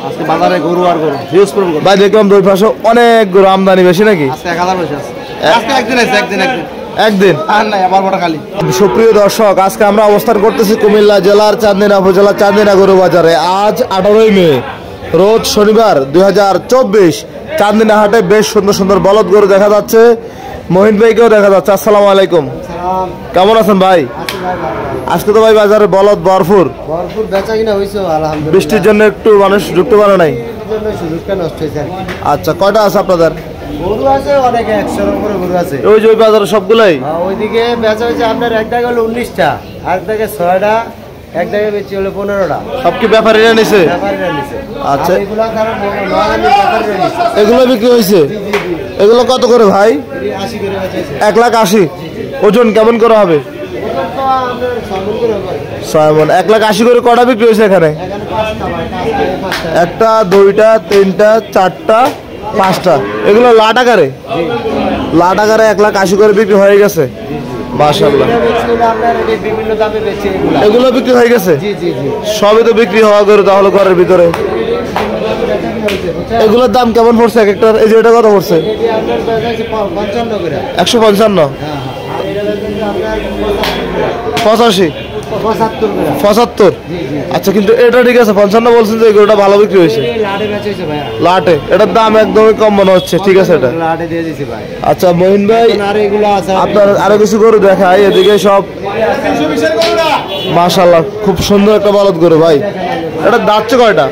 আজকে বাজারে গরু আর গরু হিউজ পরিমাণ গরু ভাই দেখলাম দুই পাশে অনেক গরু আমদানি বেশি নাকি? আজকে 1000 বেশি আছে। আজকে একদিন আছে একদিন আর নাই আবার বড় খালি। সুপ্রিয় দর্শক, আজকে আমরা অবস্থান করতেছি কুমিল্লা জেলার চান্দিনা উপজেলার চান্দিনা গরু বাজারে। আজ 18 মে রোজ শনিবার 2024। চান্দিনা হাটে বেশ সুন্দর সুন্দর বলদ গরু দেখা যাচ্ছে। মহিন ভাইকেও দেখা যাচ্ছে। আসসালামু আলাইকুম, কেমন আছেন ভাই? আজকে তো ভাই বাজারে বলদ ভরপুর বেচা কিনা হইছে আলহামদুলিল্লাহ। বৃষ্টির জন্য একটু মানুষ ঢুকতে পারে নাই। সুযোগটা নষ্ট হয়েছে। আচ্ছা, কয়টা আছে আপনাদের? গরু আছে অনেক, 100 এর উপরে গরু আছে। ওই যে ওই বাজারে সবগুলাই ওইদিকে বেচা হয়েছে আপনার এক দাগে হলো 19টা, আর দাগে 6টা, এক দাগে বেচি হলো 15টা। সব কি ব্যাপারীরা নিছে? ব্যাপারীরা নিছে। আচ্ছা, এগুলো কারণ নয়ানি ব্যাপারীরা নিছে। এগুলো বিক্রি হয়েছে? এগুলো কত করে ভাই? 80 করে বেচেছে। 1,80,000। ওজন কেমন করে হবে? ওজন তো আমরা 6 মণ করে হবে। 6 মণ। 1,80,000 করে কটা বিক্রি হয়েছে এখানে? এখানে 5টা ভাই, 5টা। একটা, দুইটা, তিনটা, চারটা, পাঁচটা। এগুলো লাট আকারে? লাট আকারে 1,80,000 করে বিক্রি হয়ে গেছে। মাশাআল্লাহ, বিভিন্ন দামে বেচে এগুলো বিক্রি হয়ে গেছে। জি জি জি, সবই তো বিক্রি হওয়া করে তাহলে ঘরের ভিতরে। এগুলোর দাম কেমন পড়ছে এক একটার? এই যে এটা কত পড়ছে? 155। 85, 75। আচ্ছা, কিন্তু এটা ঠিক আছে, 55 বলছেন যে এগুলোটা ভালো বিক্রি হয়েছে লাটে। এটার দাম একদমই কম মনে হচ্ছে। ঠিক আছে, এটা আচ্ছা মহিন ভাই, আপনার আরো কিছু গরু দেখাই। এদিকে সব মাশাআল্লাহ খুব সুন্দর একটা বলদ গরু ভাই। এটা দাঁতছে কয়টা?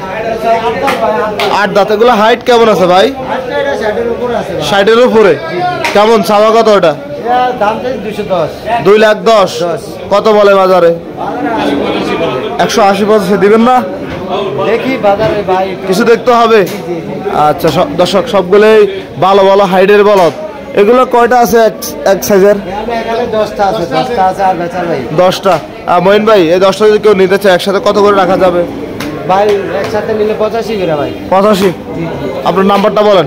8 দাঁত। এগুলো হাইট কেমন আছে ভাই? 60-এর উপরে। কেমন চাওয়া কত? ওটা 2,10,000। কত বলে বাজারে? 180-85 দিবেন না? দেখি বাজারে ভাই কিছু দেখতে হবে। আচ্ছা দর্শক, সবগুলোই ভালো ভালো হাইটের বলদ। এগুলো কয়টা আছে এক সাইজের? 10টা। মহিন ভাই, এই 10টা যদি কেউ নিতে চায় একসাথে কত করে রাখা যাবে ভাই? একসাথে নিলে 85 করে ভাই। 85। আপনার নাম্বারটা বলেন।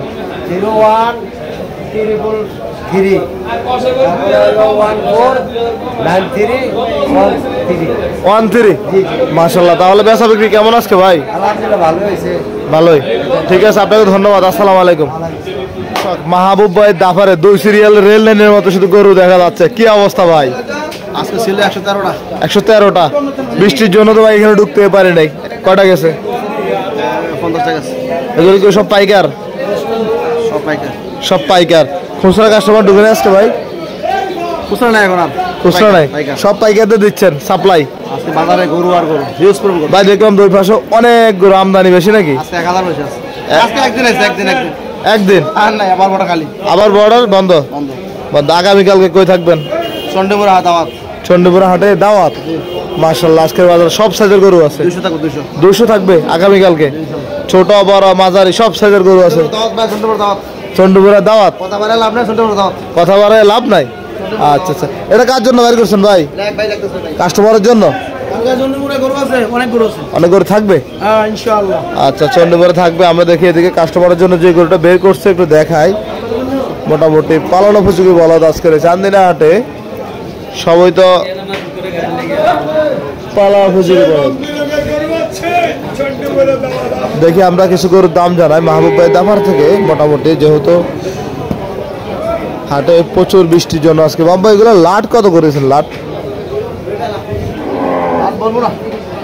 01-333-1493-13। মাশাআল্লাহ, তাহলে বেচা বিক্রি কেমন আজকে ভাই? আলহামদুলিল্লাহ ভালো হয়েছে। ভালোই। ঠিক আছে, আপনাকে ধন্যবাদ। আসসালামু আলাইকুম। মাহবুব ভাই দাফারে 2 সিরিয়াল রেল লাইনের মতো শুধু গরু দেখা যাচ্ছে। কি অবস্থা ভাই? আজকে ছিল 113টা। 113টা। বৃষ্টির জন্য তো ভাই এখানে ঢুকতে পারে নাই। কয়টা গেছে? 50 টাকা। এগুলো কি সব পাইকার? সব পাইকার। সব পাইকার। খুচরা কাস্টমার ঢুকে না আজকে ভাই? খুচরা নাই এখন আর। খুচরা নাই, সব পাইকারদের দিচ্ছেন সাপ্লাই। আজকে বাজারে গরু আর গরু হিউজ পরিমাণ গরু। ভাই দেখলাম দুই পাশে অনেক গরু আমদানি বেশি নাকি? আজকে 1000 বেশি আছে। আজকে একদিন আছে, একদিন আর নাই আবার বড় খালি। আবার বর্ডার বন্ধ। আগামীকালকে কই থাকবেন? চন্ডীপুরা দাওয়াত। চন্ডীপুরা হাটে দাওয়াত। মাশাআল্লাহ, আজকের বাজারে সব সাইজের গরু আছে। 200 থাকবে। 200 থাকবে আগামীকালকে। ছোট বড় মাঝারি সব সাইজের গরু আছে। দাওয়াত ভাই, চন্ডীপুরা দাওয়াত। চন্ডীপুরা দাওয়াত। কথা বলে লাভ নাই, চন্ডীপুরা দাওয়াত। কথা বলে লাভ নাই। আচ্ছা আচ্ছা, এটা কার জন্য বের করছেন ভাই? ভাই লাগতেছে ভাই, কাস্টমারের জন্য। চন্ডীপুরে গরু আছে, অনেক গরু আছে। অনেক গরু থাকবে ইনশাআল্লাহ। আচ্ছা, চন্ডীপুরে থাকবে। আমরা দেখি এদিকে কাস্টমারের জন্য যে গরুটা বের করছে একটু দেখাই। মোটামুটি পালন উপযোগী বলদ আজকের চান্দিনা হাটে সবই তো পালা উপযোগী বলদ। দেখি আমরা কিছু গরুর দাম জানাই মাহবুব ভাই দাফার থেকে। মোটামুটি যেহেতু হাটে প্রচুর বৃষ্টির জন্য আজকে বাবা এগুলো লাট কত করেছেন? লাট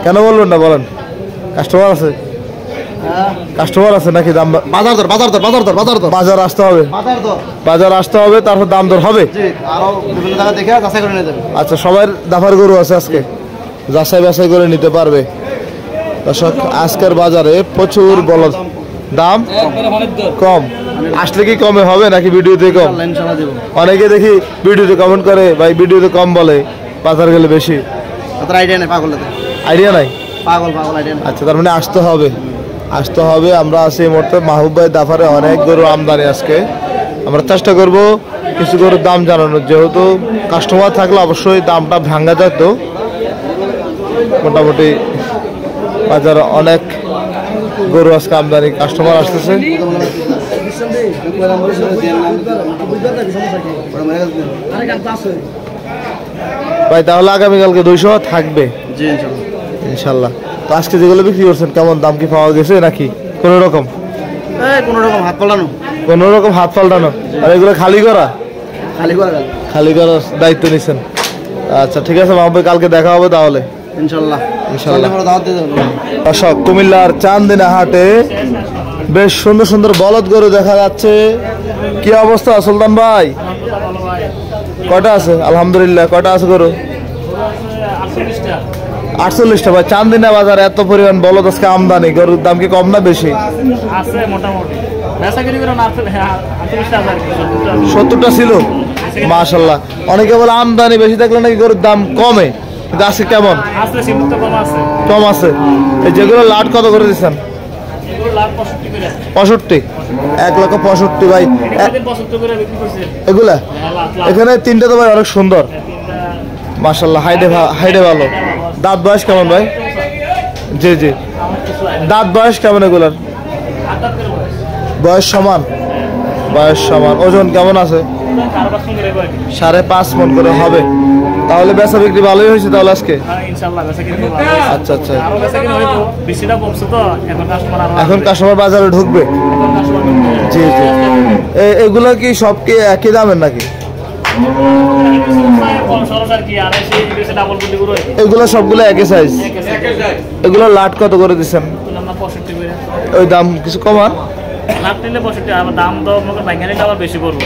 কেন বলবেন না, বলেন। কাস্টমার আছে? কাস্টমার আছে নাকি? দাম বাজার আসতে হবে। বাজার আসতে হবে, তারপর দাম দর হবে। আচ্ছা, সবার দাফার গরু আছে আজকে, যাচাই বাছাই করে নিতে পারবে। দর্শক, আজকের বাজারে প্রচুর বলদ, দাম কম। আসলে কি কমে হবে নাকি ভিডিওতে কম? অনেকে দেখি ভিডিওতে কমেন্ট করে ভাই ভিডিওতে কম বলে, বাজার গেলে বেশি। আইডিয়া নাই। আচ্ছা, তার মানে আসতে হবে। আমরা আছি এই মুহূর্তে মাহবুব ভাই দাফারে। অনেক গরু আমদানি আজকে। আমরা চেষ্টা করব কিছু গরুর দাম জানানোর, যেহেতু কাস্টমার থাকলে অবশ্যই দামটা ভাঙ্গা যেত। মোটামুটি বাজারে অনেক গরু আজকে আমদানি, কাস্টমার আসতেছে। ভাই তাহলে আগামীকালকে 200 থাকবে। ইনশাল্লাহ। তো আজকে যেগুলো বিক্রি করছেন কেমন দাম কি পাওয়া গেছে নাকি কোনো রকম? কোনো রকম হাত পালানো, কোনো রকম হাত পাল্টানো, আর এগুলো খালি করা? খালি করার দায়িত্ব নিছেন। আচ্ছা ঠিক আছে মাহবুব ভাই, কালকে দেখা হবে তাহলে ইনশাল্লাহ। ইনশাল্লাহ। দর্শক, কুমিল্লার চান্দিনা হাটে বেশ সুন্দর সুন্দর বলদ গরু দেখা যাচ্ছে। কি অবস্থা সুলতান ভাই? কয়টা আছে? আলহামদুলিল্লাহ। কয়টা আছে গরু? 48টা। ভাই চান্দিনা বাজারে এত পরিমাণ বলদ আজকে আমদানি, গরুর দাম কি কম না বেশি? 70টা ছিল। মাশাল্লাহ। অনেকে বলে আমদানি বেশি থাকলে নাকি গরুর দাম কমে, কিন্তু আজকে কেমন? কম আছে। এই যেগুলো লাট কত করে দিচ্ছেন? 65। 1,65,000 ভাই এগুলা। এখানে তিনটা তো ভাই অনেক সুন্দর মাশাল্লাহ, হাইডে ভালো। দাঁত বয়স কেমন ভাই? জি জি, দাঁত বয়স কেমন এগুলার? বয়স সমান। বয়স সমান। ওজন কেমন আছে? 5.5 মণ করে হবে। তাহলে বেচা বিক্রি ভালোই হয়েছে তাহলে আজকে? আচ্ছা আচ্ছা। এখন কাস্টমার বাজারে ঢুকবে? জি জি। এগুলো কি সব কি একই দামের নাকি? এগুলো সবগুলো একই সাইজ? এগুলো লাট কত করে দিচ্ছেন? ওই দাম কিছু কমান?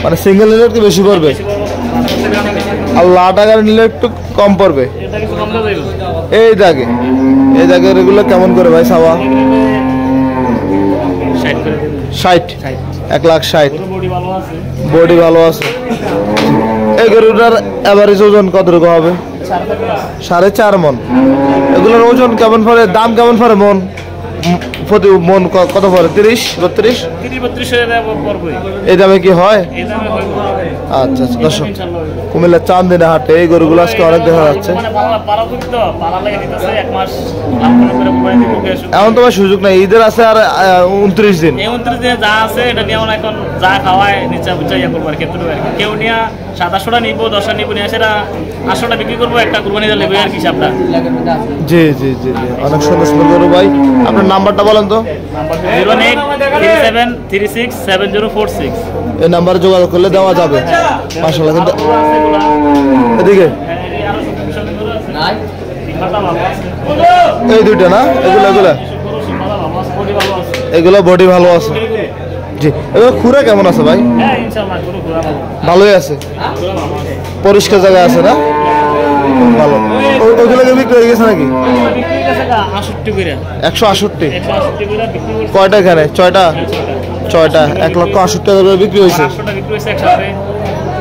মানে সিঙ্গেল নিলে একটু বেশি পড়বে, আর লাট আকারে নিলে একটু কম পড়বে। এই দাগে এগুলো কেমন করে ভাই সাবা? 60। 1,60,000। বডি ভালো আছে। এই গরুটার এভারেজ ওজন কতটুকু হবে? 4.5 মণ। এগুলোর ওজন কেমন পড়ে, দাম কেমন পড়ে মন প্রতি? মন কত পড়ে? 30-32? এই দামে কি হয়? আচ্ছা আচ্ছা। দর্শক, কুমিল্লার চান্দিনা হাটে এই গরুগুলো আজকে অনেক দেখা যাচ্ছে। এমন তোমার সুযোগ নাই, ঈদের আছে আর 29 দিন। 29 দিনে যা আছে এটা নিয়ে এখন যা খাওয়ায় নিচা বুঝা ইয়া করবো আর কি। কেউ নিয়ে 700টা নিবো, 10টা নিবো, নিয়ে সেটা 800টা বিক্রি করবো, একটা কুরবানি লেবে আর কি হিসাবটা। জি জি জি জি, অনেক সুন্দর সুন্দর গরু ভাই। আপনার নাম্বারটা বলেন তো। 08337367046। এই নাম্বারে যোগাযোগ করলে দেওয়া যাবে মাশাআল্লাহ। কিন্তু এদিকে এই দুইটা না, এগুলো বডি ভালো আছে। জি, এগুলো খুরা কেমন আছে ভাই? ভালোই আছে, পরিষ্কার জায়গা আছে না? ভালো। ওইগুলোকে বিক্রি হয়ে গেছে নাকি? 168। কয়টা এখানে? 6টা। 1,80,000 করে বিক্রি হয়েছে।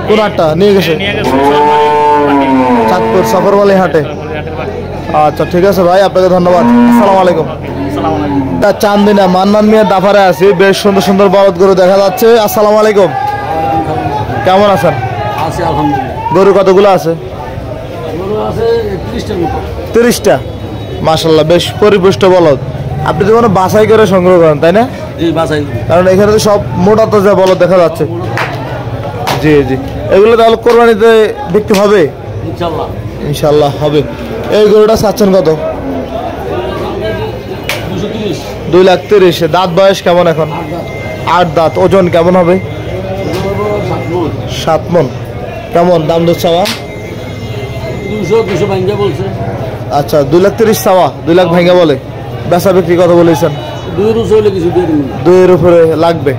কোন হাটটা নিয়ে গেছে? চাঁদপুর সফরমালি হাটে। আচ্ছা ঠিক আছে ভাই, আপনাকে ধন্যবাদ। আসসালামু আলাইকুম। চান্দিনা মান্নান মিয়া দাফারে আছি, বেশ সুন্দর সুন্দর বলদ গরু দেখা যাচ্ছে। আসসালামু আলাইকুম, কেমন আছেন? গরু কতগুলো আছে? 30টা। মাশাআল্লাহ, বেশ পরিপুষ্ট বলদ। আপনি তো কোনো বাছাই করে সংগ্রহ করেন তাই না? কারণ এখানে তো সব মোটা তাজা বলদ দেখা যাচ্ছে। জি জি, এগুলো তাহলে কোরবানিতে বিক্রি হবে? ইনশাল্লাহ হবে। এই গরুটা চাচ্ছেন কত? 2,30,000। দাঁত বয়স কেমন এখন? 8 দাঁত। ওজন কেমন হবে? 7 মণ। কেমন দাম দর চাওয়া? 200 ভাঙ্গা বলছে। আচ্ছা, 2,30,000 চাওয়া, 2 লাখ ভাঙ্গা বলে। বেচা বিক্রি কত বলেছেন? 2-এর উপরে লাগবে।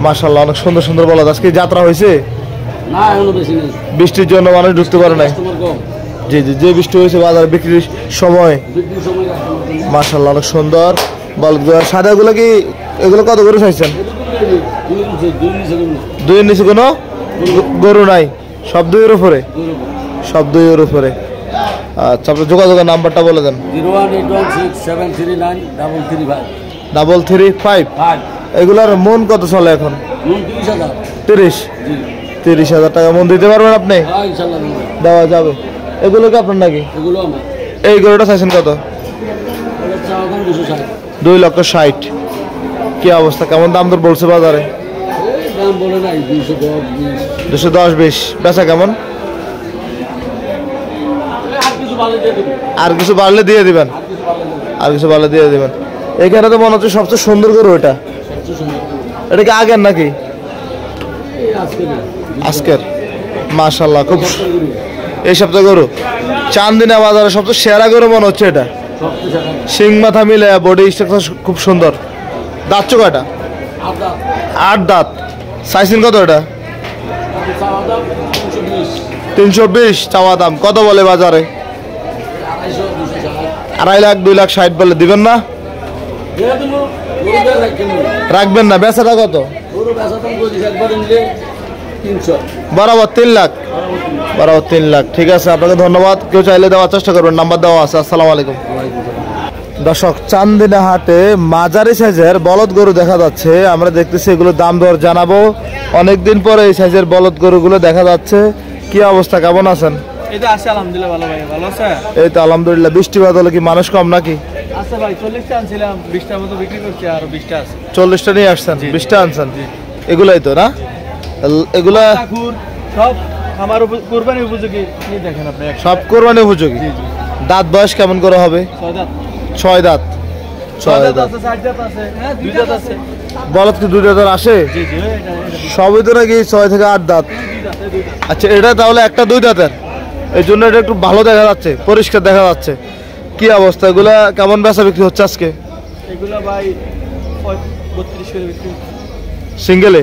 মাশাআল্লাহ, অনেক সুন্দর সুন্দর বলদ। আজকে যাত্রা হয়েছে? না, এখনো বেশি নেই। বৃষ্টির জন্য মানুষ ঢুকতে পারে নাই। জি জি, যে বৃষ্টি হয়েছে বাজার বিক্রির সময়। মাশাআল্লাহ, অনেক সুন্দর বলদ। সাদাগুলো কি এগুলো কত করে চাইছেন? 2-এর নিচে কোনো গরু নাই, সব 2-এর উপরে? সব 2-এর উপরে। আচ্ছা, আপনার যোগাযোগের নাম্বারটা বলে দেন। 01816739335। এগুলার মন কত চলে এখন? 30,000 টাকা মন দিতে পারবেন আপনি? দেওয়া যাবে। এগুলো কি আপনার নাকি? এই গরুটা চাইছেন কত? 2,60,000। কি অবস্থা, কেমন দাম দর বলছে বাজারে? 210-20। বেচা কেমন? আর কিছু বাড়লে দিয়ে দিবেন, আর কিছু বাড়লে দিয়ে দিবেন। এখানে তো মনে হচ্ছে সবচেয়ে সুন্দর গরু এটা, এটা কি আগের নাকি? আজকের। মাশাআল্লাহ, খুব এই সপ্তাহে গরু চান্দিনা বাজারে সবচেয়ে সেরা গরু মনে হচ্ছে এটা। শিং মাথা মিলে বডি স্ট্রাকচার খুব সুন্দর। দাঁত কয়টা? 8 দাঁত। সাইজেন কত এটা? 320 চাওয়া দাম। কত বলে বাজারে? 2.5 লাখ 2,60,000 বলে। দিবেন না? রাখবেন না? বেচাটা কত? বরাবর 3 লাখ। বরাবর 3 লাখ। ঠিক আছে, আপনাকে ধন্যবাদ। কেউ চাইলে দেওয়ার চেষ্টা করবেন, নাম্বার দেওয়া আছে। আসসালামু আলাইকুম। দর্শক, চান্দিনা হাটে মাঝারি সাইজের বলদ গরু দেখা যাচ্ছে। আমরা দেখতেছি এগুলো দাম দর জানাবো। অনেকদিন পরে এই সাইজের বলদ গরুগুলো দেখা যাচ্ছে। কি অবস্থা, কেমন আছেন? এই তো আছে আলহামদুলিল্লাহ, ভালো ভাই। ভালো আছে? এই তো আলহামদুলিল্লাহ। বৃষ্টি বাদলে কি মানুষ কম নাকি? আছে ভাই, 40টা আনছিলাম, 20টার মতো বিক্রি করছি, আর 20টা আছে। 40টা নিয়ে আসছেন, 20টা আনছেন। এগুলাই তো না? এগুলা ঠাকুর সব আমার কুরবানি উপযোগী। এই দেখেন আপনি, সব কোরবানি উপযোগী। দাঁত বয়স কেমন করে হবে? 6 দাঁত। 6 দাঁত। 6 দাঁত আছে, 4 দাঁত আছে, 2 দাঁত আছে। বলদ কি 2 দাঁতের আসে? জি জি, এটা সবই তো নাকি 6 থেকে 8 দাঁত? 2 দাঁত, 2 দাঁত। আচ্ছা, এটা তাহলে একটা 2 দাঁতের, এই জন্য এটা একটু ভালো দেখা যাচ্ছে, পরিষ্কার দেখা যাচ্ছে। কি অবস্থা, এগুলা কেমন বেচা বিক্রি হচ্ছে আজকে? এগুলা ভাই 32 করে বিক্রি। সিঙ্গেলে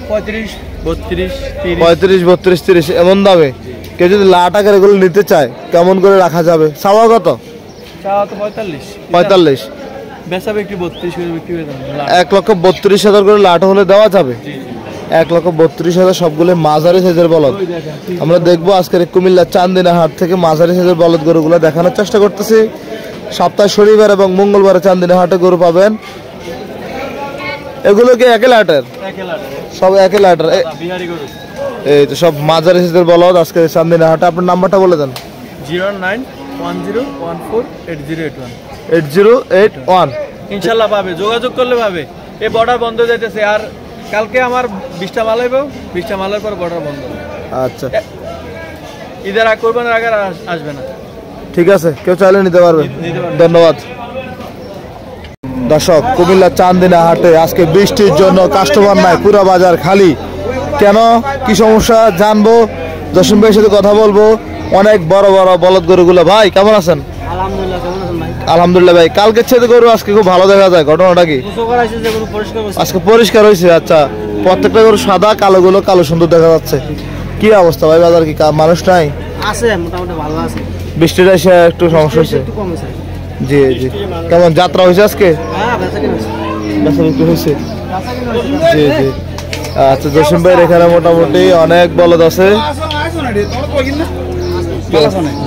35, 32, 30। 35, 32, 30 এমন দামে? কেউ যদি লাখ টাকার এগুলো নিতে চায় কেমন করে রাখা যাবে? চাওয়া কত? চাওয়া তো 45। 45। বেচা বিক্রি 32 করে বিক্রি হয়ে যাবে। 1,32,000 করে লাট হলে দেওয়া যাবে? 1,32,000 সবগুলো মাঝারি সাইজের বলদ। আমরা দেখবো আজকের কুমিল্লা চান্দিনা হাট থেকে মাঝারি সাইজের বলদ গরুগুলো দেখানোর চেষ্টা করতেছি। সপ্তাহে শনিবার এবং মঙ্গলবারে চান্দিনা হাটে গরু পাবেন। এগুলো কি একই লাটের? সব একই লাটের। বিহারি গরু। এই তো সব মাঝারি সাইজের বলদ আজকে চান্দিনা হাটে। আপনার নাম্বারটা বলে দেন। 0910148081। 8081। ইনশাল্লাহ পাবে, যোগাযোগ করলে পাবে। এই বর্ডার বন্ধ হয়ে যাইতেছে, আর কালকে আমার 20টা মাল হইব, 20টা মালের পর বর্ডার বন্ধ। আচ্ছা, ঈদের আগ কোরবানির আগে আর আসবে না। ঠিক আছে, কেউ চাইলে নিতে পারবেন। ধন্যবাদ। দর্শক, কুমিল্লা চান্দিনা হাটে আজকে বৃষ্টির জন্য কাস্টমার নাই, পুরো বাজার খালি। কেন, কি সমস্যা জানবো, জসিম ভাইয়ের সাথে কথা বলবো। অনেক বড় বড় বলদ গরুগুলো। ভাই কেমন আছেন? আলহামদুলিল্লাহ, কেমন আছেন ভাই? আলহামদুলিল্লাহ ভাই। কালকের চেয়ে গরু আজকে খুব ভালো দেখা যায়, ঘটনাটা কি? আজকে পরিষ্কার হয়েছে। আচ্ছা, প্রত্যেকটা গরু সাদা, কালো গুলো কালো সুন্দর দেখা যাচ্ছে। কি অবস্থা ভাই, বাজার কি মানুষ নাই? আছে, মোটামুটি ভালো আছে। বৃষ্টিটা এসে একটু সমস্যা হয়েছে। জি জি। কেমন যাত্রা হয়েছে আজকে? হ্যাঁ, বেচা কিনা হয়েছে। বেচা বিক্রি হয়েছে? জি জি। আচ্ছা, জসিম ভাইয়ের এখানে মোটামুটি অনেক বলদ আছে।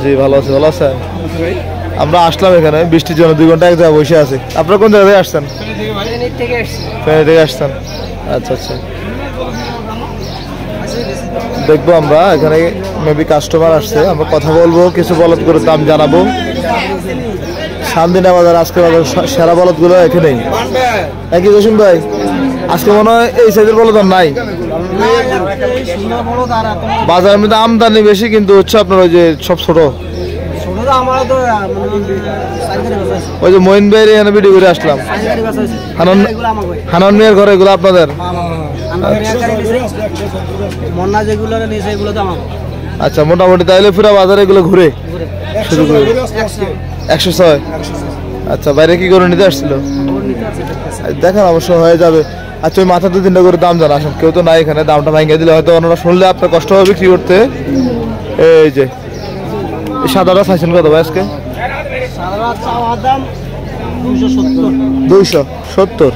জি, ভালো আছে। ভালো আছে। আমরা আসলাম এখানে বৃষ্টির জন্য, 2 ঘন্টা এক জায়গায় বসে আছি। আপনারা কোন জায়গা থেকে আসছেন? ফেনী থেকে আসছেন। আচ্ছা আচ্ছা। দেখবো আমরা এখানে মেবি কাস্টমার আসছে, আমরা কথা বলবো, কিছু বলদ করে দাম জানাবো। চান্দিনা বাজার আজকে সেরা বলদ গুলো এখানেই। একই জসিম ভাই, আজকে মনে হয় এই সাইজের বলদ আর নাই বাজারের মধ্যে। আমদানি বেশি, কিন্তু হচ্ছে আপনার ওই যে সব ছোট। ওই যে মঈন ভাইয়ের এখানে ভিডিও করে আসলাম। হানন মিয়ার ঘরে এগুলো আপনাদের? আচ্ছা, মোটামুটি তাইলে পুরো বাজারে এগুলো ঘুরে শুরু করে 106। আচ্ছা, বাইরে কি করে নিতে আসছিল? দেখেন, অবশ্য হয়ে যাবে। আচ্ছা, ওই মাথা 2-3টা করে দাম জানা। আসেন, কেউ তো নাই এখানে, দামটা ভাঙিয়ে দিলে হয়তো ওনারা শুনলে আপনার কষ্ট হবে বিক্রি করতে। এই যে সাদাটা চাইছেন কত ভাই আজকে? 270।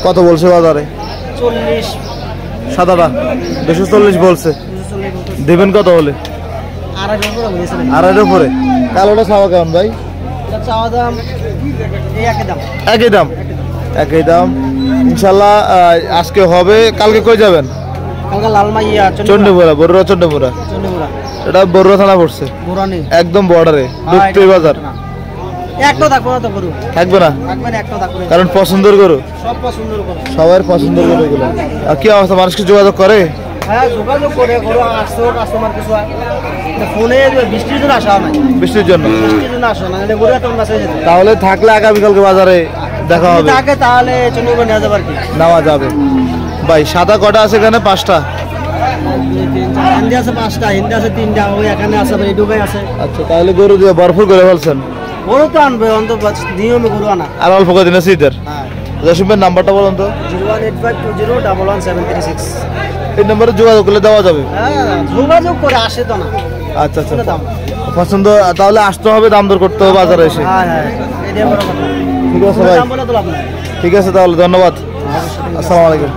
কত বলছে বাজারে? 40। সাদাটা 240 বলছে। দেবেন কত হলে? 2.5 উপরে। কালোটা চাওয়া কেমন ভাই? একই দাম। একই দাম ইনশাল্লাহ। আজকে হবে, কালকে কই যাবেন? চন্ডীপুরা। বড়ুয়া চন্ডীপুরা। এটা বড়ুয়া থানা পড়ছে, একদম বর্ডারে, দুধতলি বাজার। থাকবে না, কারণ পছন্দের গরু, সবার পছন্দের গরু এগুলো। আর কি অবস্থা, মানুষকে যোগাযোগ করে? হ্যাঁ যোগাযোগ করে গরু আসতো কাস্টমার কিছু ফোনে বৃষ্টির জন্য আসা নাই, বৃষ্টির জন্য। বৃষ্টির জন্য আসা না, গরু একটা মাছ হয়ে যেত। তাহলে থাকলে আগামীকালকে বাজারে দেখা হবে, থাকে তাহলে চন্দ্রগড় নেওয়া যাবে আর কি। নেওয়া যাবে। ভাই সাদা কটা আছে এখানে? 5টা। হিন্দি আছে 5টা, হিন্দি আছে 3টা, ওই এখানে আছে এই ডুবাই আছে। আচ্ছা, তাহলে গরু দিয়ে ভরপুর করে ফেলছেন। গরু তো আনবে অন্তত নিয়মে গরু আনা। আর অল্প কদিন আছে ঈদের। হ্যাঁ, জসিমের নাম্বারটা বলুন তো। 01852011736। এই নম্বরে যোগাযোগ করলে দেওয়া যাবে। হ্যাঁ, যোগাযোগ করে আসে তো না। আচ্ছা আচ্ছা, দাম। পছন্দ তাহলে আসতে হবে, দাম দর করতে হবে বাজারে এসে। হ্যাঁ হ্যাঁ, এটাই বড় কথা। ঠিক আছে ভাই, দাম বলে তো লাভ নাই। ঠিক আছে তাহলে, ধন্যবাদ। আসসালামু আলাইকুম।